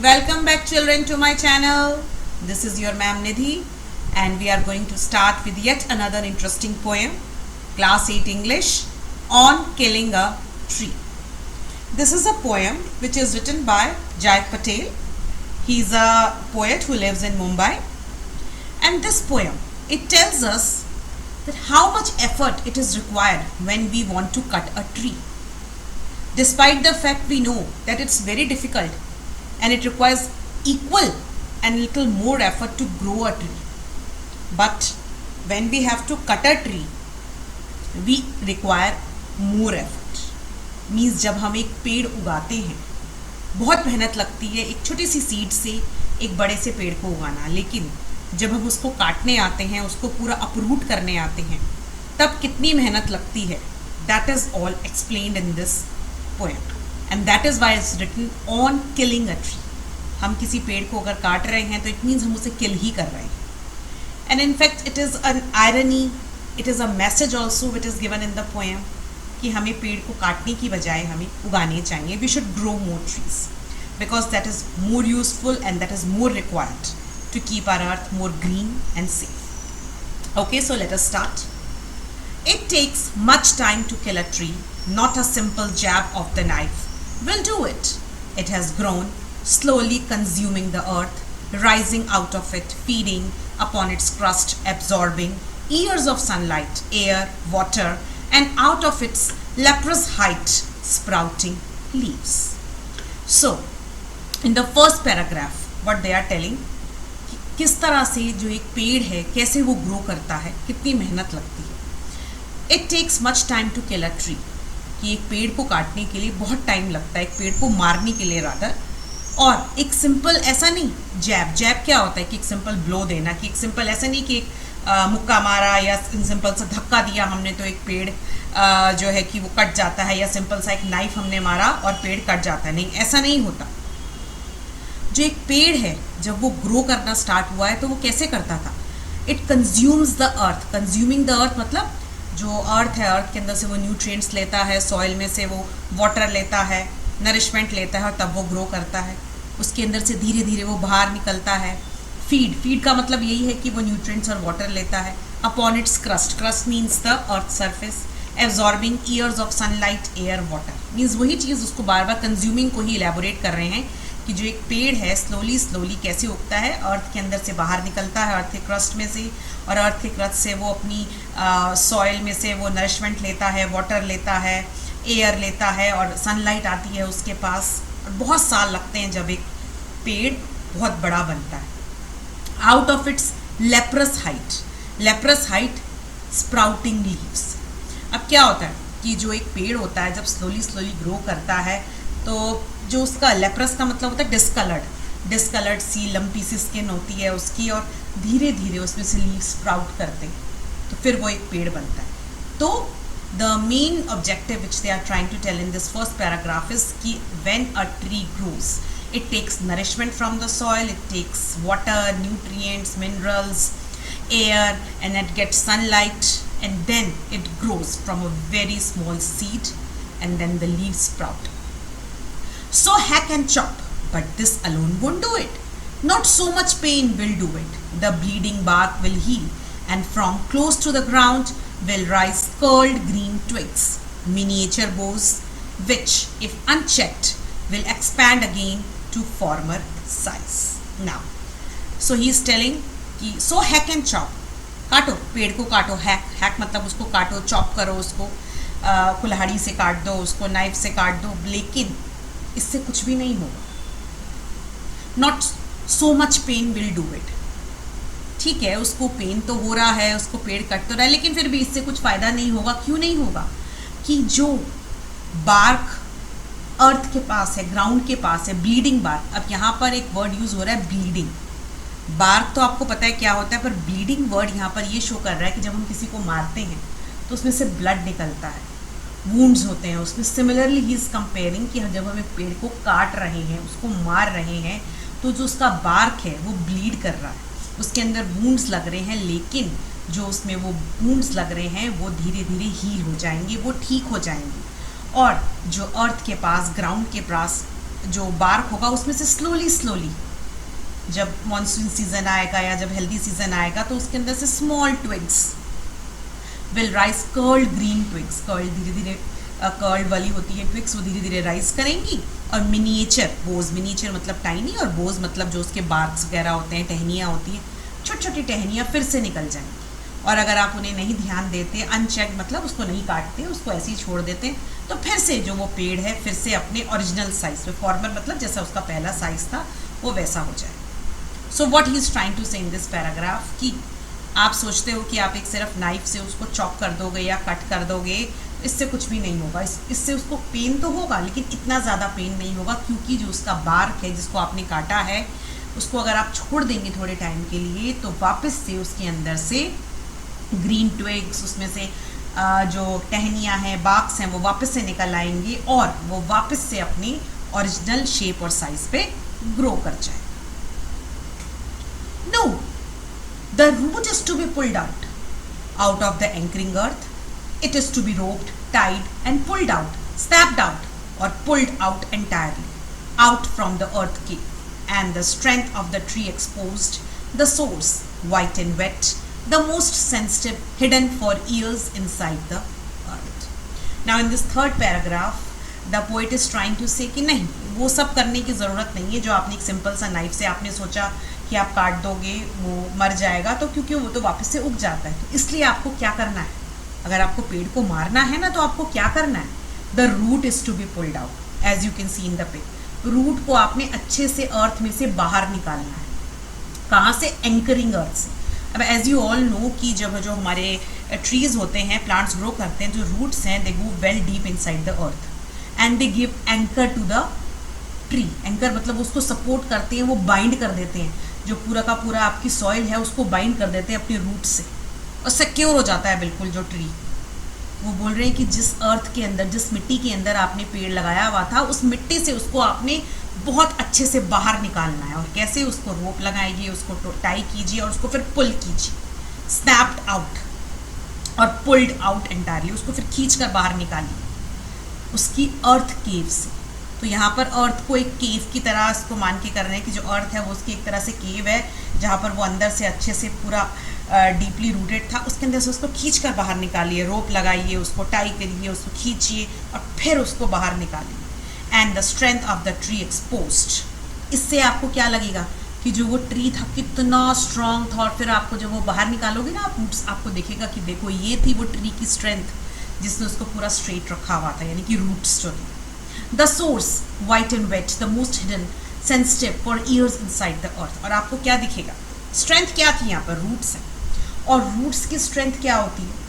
Welcome back children to my channel. This is your ma'am Nidhi and we are going to start with yet another interesting poem, Class 8 English, on Killing a Tree. This is a poem which is written by Jai Patel. He is a poet who lives in Mumbai. And this poem, it tells us that how much effort it is required when we want to cut a tree. Despite the fact we know that it's very difficult and it requires equal and little more effort to grow a tree. But when we have to cut a tree, we require more effort. Means जब हम एक पेड़ उगाते हैं बहुत मेहनत लगती है एक छोटी सी सीड से एक बड़े से पेड़ को उगाना, लेकिन जब हम उसको काटने आते हैं, उसको पूरा अपरूट करने आते हैं, तब कितनी मेहनत लगती है. That is all explained in this poem. And that is why it's written on killing a tree. हम किसी पेड़ को अगर काट रहे हैं तो it means हम उसे kill ही कर रहे हैं. And in fact it is an irony, it is a message also which is given in the poem कि हमें पेड़ को काटने की बजाय हमें उगाने चाहिए. We should grow more trees because that is more useful and that is more required to keep our earth more green and safe. Okay, so let us start. It takes much time to kill a tree, not a simple jab of the knife will do it. It has grown, slowly consuming the earth, rising out of it, feeding upon its crust, absorbing years of sunlight, air, water, and out of its leprous height, sprouting leaves. So, in the first paragraph, what they are telling, किस तरह से जो एक पेड़ है कैसे वो grow करता है, कितनी मेहनत लगती है. It takes much time to kill a tree. कि एक पेड़ को काटने के लिए बहुत टाइम लगता है, एक पेड़ को मारने के लिए रादर. और एक सिंपल ऐसा नहीं, जैब क्या होता है कि एक सिंपल ब्लो देना, कि एक सिंपल ऐसा नहीं कि एक मुक्का मारा या सिंपल सा धक्का दिया हमने तो एक पेड़ जो है कि वो कट जाता है, या सिंपल सा एक नाइफ हमने मारा और पेड़ कट जाता है. नहीं, ऐसा नहीं होता. जो एक पेड़ है जब वो ग्रो करना स्टार्ट हुआ है तो वो कैसे करता था. It consumes the earth. Consuming the earth मतलब जो अर्थ है, अर्थ के अंदर से वो न्यूट्रिएंट्स लेता है, सॉइल में से वो वाटर लेता है, नरिशमेंट लेता है और तब वो ग्रो करता है. उसके अंदर से धीरे धीरे वो बाहर निकलता है. फीड का मतलब यही है कि वो न्यूट्रिएंट्स और वाटर लेता है. Upon its crust means the earth surface, absorbing years of sunlight, air, water. Means वही चीज़ उसको बार बार कंज्यूमिंग को ही इलेबोरेट कर रहे हैं कि जो एक पेड़ है स्लोली कैसे उगता है, अर्थ के अंदर से बाहर निकलता है, अर्थ के क्रस्ट में से, और अर्थ के क्रस्ट से वो अपनी सॉइल में से वो नरिशमेंट लेता है, वाटर लेता है, एयर लेता है और सनलाइट आती है उसके पास. और बहुत साल लगते हैं जब एक पेड़ बहुत बड़ा बनता है. Out of its leprous height sprouting leaves. अब क्या होता है कि जो एक पेड़ होता है जब स्लोली ग्रो करता है तो जो उसका लेप्रस का मतलब होता है डिस्कलर्ड सी लंपी सी स्किन होती है उसकी, और धीरे धीरे उसमें से लीव स्प्राउट करते हैं तो फिर वो एक पेड़ बनता है. तो the main objective which they are trying to tell in this first paragraph is कि when a tree grows it takes nourishment from the soil, it takes water, nutrients, minerals, air, and it gets sunlight, and then it grows from a very small seed and then the leaves sprout. So hack and chop, but this alone won't do it. Not so much pain will do it. The bleeding bark will heal, and from close to the ground will rise curled green twigs, miniature boughs, which, if unchecked, will expand again to former size. Now, so he is telling कि so hack and chop, काटो, पेड़ को काटो. Hack मतलब उसको काटो, chop करो, उसको कुल्हाड़ी से काट दो, उसको नाइफ से काट दो, लेकिन इससे कुछ भी नहीं होगा. Not so much pain will do it. ठीक है, उसको पेन तो हो रहा है, उसको पेड़ कट तो रहा है, लेकिन फिर भी इससे कुछ फ़ायदा नहीं होगा. क्यों नहीं होगा? कि जो बार्क अर्थ के पास है, ग्राउंड के पास है, ब्लीडिंग बार्क. अब यहाँ पर एक वर्ड यूज़ हो रहा है ब्लीडिंग. बार्क तो आपको पता है क्या होता है, पर ब्लीडिंग वर्ड यहाँ पर ये शो कर रहा है कि जब हम किसी को मारते हैं तो उसमें से ब्लड निकलता है, वूंड्स होते हैं उसमें. सिमिलरली ही इज़ कंपेयरिंग कि जब हम एक पेड़ को काट रहे हैं, उसको मार रहे हैं, तो जो उसका बार्क है वो ब्लीड कर रहा है, उसके अंदर वूंड्स लग रहे हैं, लेकिन जो उसमें वो वूंड्स लग रहे हैं वो धीरे धीरे हील हो जाएंगे, वो ठीक हो जाएंगे. और जो अर्थ के पास, ग्राउंड के पास जो बार्क होगा उसमें से स्लोली जब मॉनसून सीजन आएगा या जब हेल्दी सीजन आएगा तो उसके अंदर से small twigs will rise, curled green twigs, curled धीरे धीरे कर्ल्ड वाली होती है ट्विग्स, वो धीरे धीरे राइज करेंगी। और मिनिएचर बोज, मिनिएचर मतलब टाइनी, और बोज मतलब जो उसके बार्क्स वगैरह होते हैं, टहनियाँ होती हैं, छोटी छोटी टहनियाँ फिर से निकल जाएंगी। और अगर आप उन्हें नहीं ध्यान देते, अनचेक मतलब उसको नहीं काटते, उसको ऐसे ही छोड़ देते, तो फिर से जो वो पेड़ है फिर से अपने ओरिजिनल साइज पे, फॉर्मर मतलब जैसा उसका पहला साइज था वो वैसा हो जाए। So what he is trying to say in this paragraph कि आप सोचते हो कि आप एक सिर्फ नाइफ से उसको चॉप कर दोगे या कट कर दोगे, इससे कुछ भी नहीं होगा। इससे उसको पेन तो होगा लेकिन इतना ज़्यादा पेन नहीं होगा, क्योंकि जो उसका बार्क है जिसको आपने काटा है उसको अगर आप छोड़ देंगे थोड़े टाइम के लिए तो वापस से उसके अंदर से ग्रीन ट्विग्स, उसमें से जो टहनियाँ हैं, बार्क्स हैं, वो वापस से निकल आएंगे और वो वापस से अपनी ओरिजिनल शेप और साइज पे ग्रो कर जाए। No, the root is to be pulled out of the anchoring earth. It is to be roped, tied and pulled out, snapped out or pulled out entirely, out from the earth cave, and the strength of the tree exposed, the source, white and wet, the most sensitive, hidden for years inside the earth. Now in this third paragraph, the poet is trying to say कि नहीं, वो सब करने की ज़रूरत नहीं है जो आपने एक सिंपल सा नाइफ से आपने सोचा कि आप काट दोगे वो मर जाएगा, तो क्योंकि वो तो वापस से उग जाता है। तो इसलिए आपको क्या करना है, अगर आपको पेड़ को मारना है ना तो आपको क्या करना है, the root is to be pulled out, as you can see in the pic. Root को आपने अच्छे से अर्थ में से बाहर निकालना है। कहाँ से? एंकरिंग अर्थ से। अब एज यू ऑल नो कि जब जो हमारे ट्रीज होते हैं, प्लांट्स ग्रो करते हैं, जो रूट्स हैं they go well deep inside the earth and they give anchor to the tree. Anchor मतलब उसको सपोर्ट करते हैं, वो बाइंड कर देते हैं, जो पूरा का पूरा आपकी सॉइल है उसको बाइंड कर देते हैं अपने रूट से और सिक्योर हो जाता है बिल्कुल जो ट्री। वो बोल रहे हैं कि जिस अर्थ के अंदर, जिस मिट्टी के अंदर आपने पेड़ लगाया हुआ था, उस मिट्टी से उसको आपने बहुत अच्छे से बाहर निकालना है। और कैसे? उसको रोप लगाइए, उसको टाई कीजिए और उसको फिर पुल कीजिए, स्नैप्ड आउट और पुल्ड आउट एंटायरली, उसको फिर खींच कर बाहर निकालिए उसकी अर्थ केव से। तो यहाँ पर अर्थ को एक केव की तरह इसको मान के कर रहे हैं कि जो अर्थ है वो उसकी एक तरह से केव है, जहाँ पर वो अंदर से अच्छे से पूरा डीपली रूटेड था, उसके अंदर से उसको खींच कर बाहर निकालिए, रोप लगाइए, उसको टाई करिए, उसको खींचिए और फिर उसको बाहर निकालिए। And the strength of the tree exposed, इससे आपको क्या लगेगा कि जो वो ट्री था कितना स्ट्रांग था, और फिर आपको जब वो बाहर निकालोगे ना आप रूट्स, आपको दिखेगा कि देखो ये थी वो ट्री की स्ट्रेंथ जिसने उसको पूरा स्ट्रेट रखा हुआ था, यानी कि रूट्स जो थे। The source, white and wet, the most hidden, sensitive for years inside the earth. और आपको क्या दिखेगा? स्ट्रेंथ क्या थी यहाँ पर? रूट्स है। और रूट्स की स्ट्रेंथ क्या होती है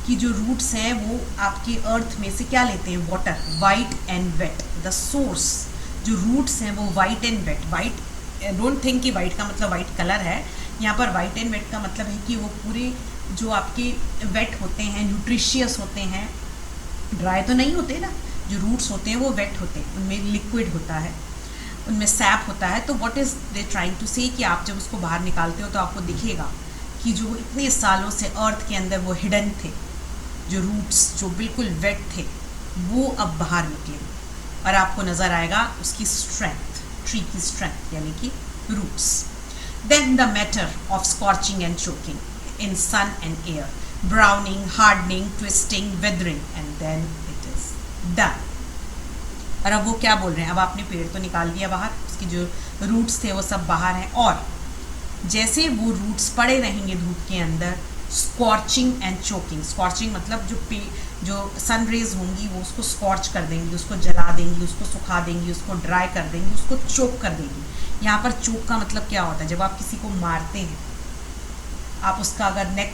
कि जो रूट्स हैं वो आपके अर्थ में से क्या लेते हैं? Water, white and wet. The source, जो रूट्स हैं वो white and wet. White, don't think कि वाइट का मतलब वाइट कलर है, यहाँ पर वाइट एंड वेट का मतलब है कि वो पूरे जो आपके वेट होते हैं, न्यूट्रिशियस होते हैं, ड्राई तो नहीं होते ना। जो रूट्स होते हैं वो वेट होते हैं, उनमें लिक्विड होता है, उनमें सैप होता है। तो what is they trying to say कि आप जब उसको बाहर निकालते हो तो आपको दिखेगा कि जो इतने सालों से अर्थ के अंदर वो हिडन थे, जो रूट्स जो बिल्कुल वेट थे, वो अब बाहर निकलेंगे और आपको नज़र आएगा उसकी स्ट्रेंथ, ट्री की स्ट्रेंथ, यानी कि roots. Then the matter of scorching and choking in sun and air, browning, hardening, twisting, weathering and then it is done. और अब वो क्या बोल रहे हैं? अब आपने पेड़ तो निकाल दिया बाहर, उसकी जो रूट्स थे वो सब बाहर हैं, और जैसे वो रूट्स पड़े रहेंगे धूप के अंदर, स्कॉर्चिंग एंड चोकिंग। स्कॉर्चिंग मतलब जो सन रेज होंगी वो उसको स्कॉर्च कर देंगी, उसको जला देंगी, उसको सुखा देंगी, उसको ड्राई कर देंगी, उसको चोक कर देंगी। यहाँ पर चोक का मतलब क्या होता है? जब आप किसी को मारते हैं, आप उसका अगर नेक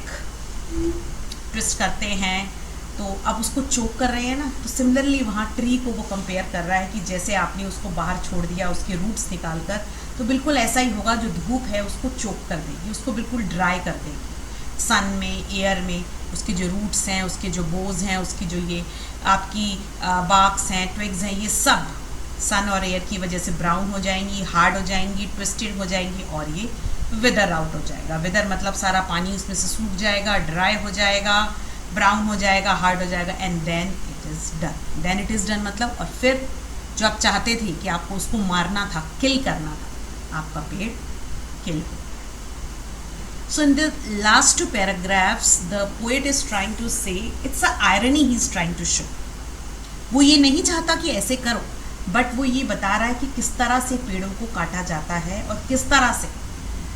ट्विस्ट करते हैं तो आप उसको चोक कर रहे हैं ना। तो सिमिलरली वहाँ ट्री को वो कंपेयर कर रहा है कि जैसे आपने उसको बाहर छोड़ दिया उसके रूट्स निकाल कर, तो बिल्कुल ऐसा ही होगा। जो धूप है उसको चोक कर देगी, उसको बिल्कुल ड्राई कर देगी। सन में, एयर में उसके जो रूट्स हैं, उसके जो बोज हैं, उसकी जो ये आपकी बार्क्स हैं, ट्विग्स हैं, ये सब सन और एयर की वजह से ब्राउन हो जाएंगी, हार्ड हो जाएंगी, ट्विस्टेड हो जाएंगी और ये विदर आउट हो जाएगा। विदर मतलब सारा पानी उसमें से सूख जाएगा, ड्राई हो जाएगा, ब्राउन हो जाएगा, हार्ड हो जाएगा, and then it is done. Then it is done मतलब और फिर जो आप चाहते थे कि आपको उसको मारना था, किल करना था, आपका पेड़ किल हो। So in the last two paragraphs, the poet is trying to say, it's a irony he is trying to show. वो ये नहीं चाहता कि ऐसे करो, बट वो ये बता रहा है कि किस तरह से पेड़ों को काटा जाता है और किस तरह से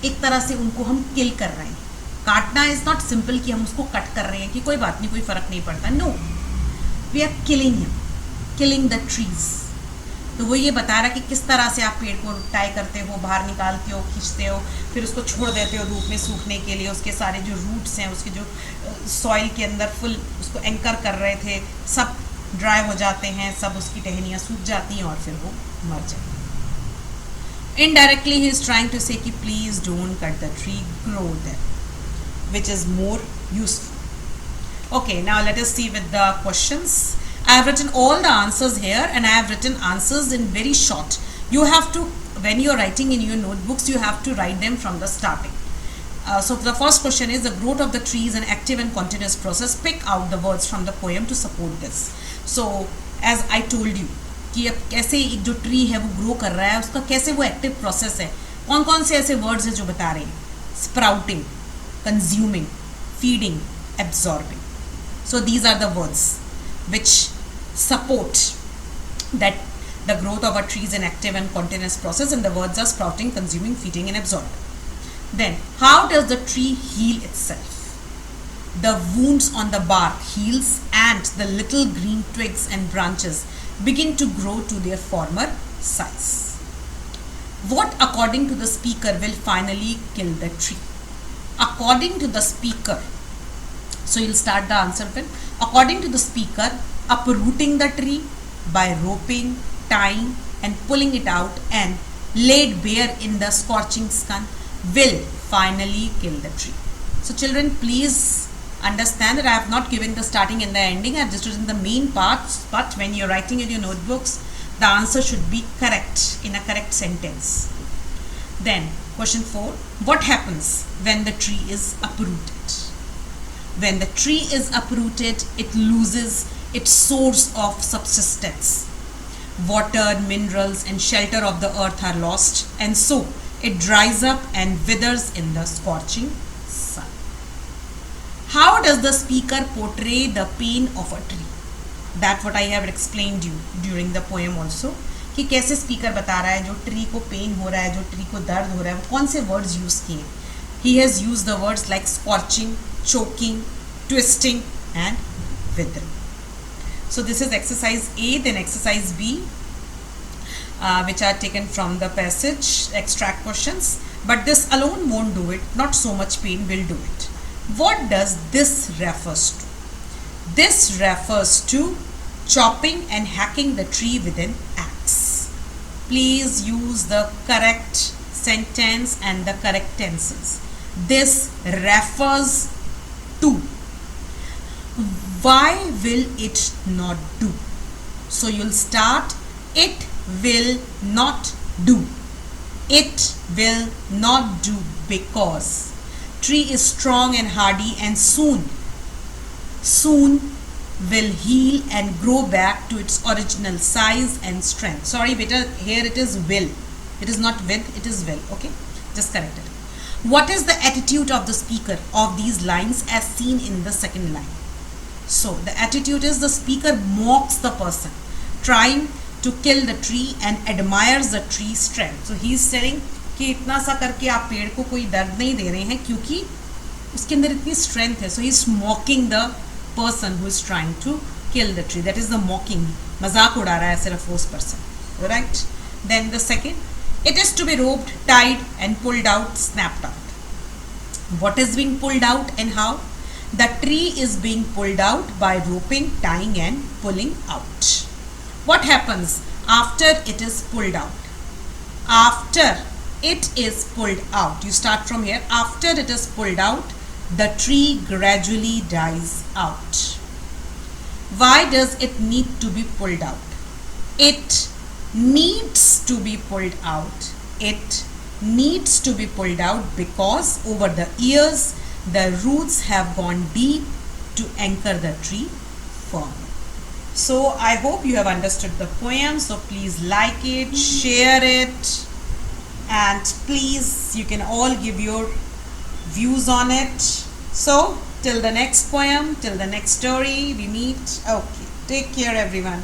एक तरह से उनको हम किल कर रहे हैं। काटना इज नॉट सिंपल कि हम उसको कट कर रहे हैं कि कोई बात नहीं, कोई फर्क नहीं पड़ता। No, we are killing him, killing the trees. तो वो ये बता रहा है कि किस तरह से आप पेड़ को टाई करते हो, बाहर निकालते हो, खींचते हो, फिर उसको छोड़ देते हो धूप में सूखने के लिए। उसके सारे जो रूट्स हैं, उसके जो सॉइल के अंदर फुल उसको एंकर कर रहे थे, सब ड्राई हो जाते हैं, सब उसकी टहनियाँ सूख जाती हैं और फिर वो मर जाती हैं। Indirectly he is trying to say that please don't cut the tree, grow them, which is more useful. Okay, now let us see with the questions. I have written all the answers here and I have written answers in very short. You have to, when you are writing in your notebooks, you have to write them from the starting. So the first question is, the growth of the tree is an active and continuous process. Pick out the words from the poem to support this. So as I told you कि अब कैसे एक जो tree है वो grow कर रहा है, उसका कैसे वो एक्टिव प्रोसेस है, कौन कौन से ऐसे वर्ड्स हैं जो बता रहे हैं? Sprouting, consuming, feeding, absorbing. So these are the words which support that the growth of a tree is an active and continuous process, and the words are sprouting, consuming, feeding and absorbing. Then how does the tree heal itself? The wounds on the bark heals and the little green twigs and branches begin to grow to their former size. What according to the speaker will finally kill the tree? According to the speaker, so you'll start the answer with, according to the speaker, uprooting the tree by roping, tying and pulling it out and laid bare in the scorching sun will finally kill the tree. So children, please understand that I have not given the starting and the ending. I have just written the main parts, but when you're writing in your notebooks, the answer should be correct in a correct sentence. Then question 4, what happens when the tree is uprooted? When the tree is uprooted, it loses its source of subsistence. Water, minerals and shelter of the earth are lost, and so it dries up and withers in the scorching sun. How does the speaker portray the pain of a tree? That what I have explained you during the poem also, कि कैसे speaker बता रहा है जो tree को pen हो रहा है, जो ट्री को दर्द हो रहा है, वो कौन से वर्ड्स यूज किए। He has use the words like scorching, choking, twisting and withering. So this is exercise A. Then exercise B, which are taken from the passage, extract questions, but this alone won't do it, not so much pain will do it. What does this refers to? This refers to chopping and hacking the tree with an axe. Please use the correct sentence and the correct tenses. This refers to. Why will it not do? So you'll start, it will not do. It will not do because tree is strong and hardy and soon will heal and grow back to its original size and strength. Sorry beta, here it is will, it is not with, it is will. Okay, just correct it. What is the attitude of the speaker of these lines as seen in the second line? So the attitude is the speaker mocks the person trying to kill the tree and admires the tree's strength. So he is saying कि इतना सा करके आप पेड़ को कोई दर्द नहीं दे रहे हैं क्योंकि उसके अंदर इतनी स्ट्रेंथ है. So he is mocking the person who is trying to kill the tree. That is the mocking. मजाक उड़ा रहा है सिर्फ उस person. Right? Then the second, it is to be roped, tied and pulled out, snapped out. What is being pulled out and how? The tree is being pulled out by roping, tying and pulling out. What happens after it is pulled out? After it is pulled out, you start from here. After it is pulled out, the tree gradually dies out. Why does it need to be pulled out? It needs to be pulled out. It needs to be pulled out because over the years the roots have gone deep to anchor the tree firm. So I hope you have understood the poem. So please like it, share it, and please you can all give your views on it. So till the next poem, till the next story we meet. Okay, take care everyone.